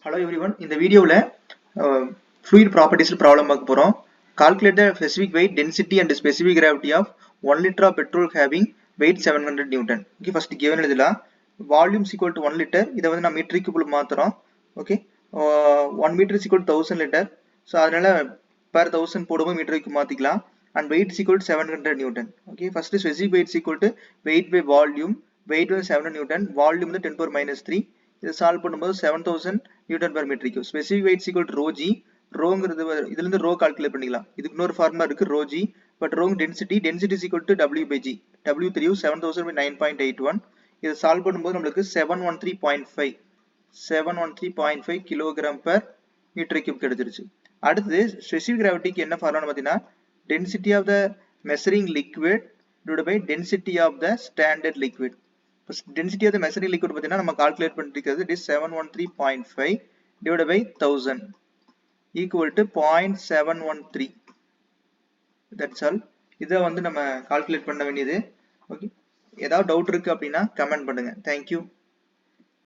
Hello everyone. In the video fluid properties problem பார்க்க போறோம். Calculate the specific weight, density and specific gravity of 1 liter of petrol having weight 700 Newton. Okay, first given எழுதலாம். Volume is equal to 1 liter. இதை வந்து நான் metre கியூப்ல மாத்துறோம். Okay, 1 meter is equal to 1000 liter. So அதனால per 1000 போடும்போது metre cube மாத்திக்கலாம். And weight is equal to 700 Newton. Okay, first specific weight is equal to weight by volume. Weight was 700 Newton. Volume is 10 power minus 3. இதை solve பண்ணும்போது 7000 newton per metre cube. Specific weight equal to rho g. ரோங்கிறது இதுல இருந்து rho calculate பண்ணிக்கலாம். இதுக்கு இன்னொரு formula இருக்கு rho g. But ரோங் density is equal to W by G. W3 7000 by 9.81. இதை சால்வ் பண்ணும்போது நம்மளுக்கு 713.5 கிலோகிராம் பெர் மீட்டர் கியூப் கிடைச்சிருச்சு. அடுத்து ஸ்பெசிஃபிக் கிராவிட்டிக்கு என்ன ஃபார்முலா பார்த்தீங்கன்னா density of the measuring liquid divided by density of the standard liquid. Density of the measuring liquid பார்த்தீங்கன்னா நம்ம calculate பண்ணிருக்கிறது it is 713.5 divided by 1000 equal to 0.713. that's all. இதை வந்து நம்ம கால்குலேட் பண்ண வேண்டியது. ஓகே, ஏதாவது டவுட் இருக்கு அப்படின்னா கமெண்ட் பண்ணுங்க. Thank you.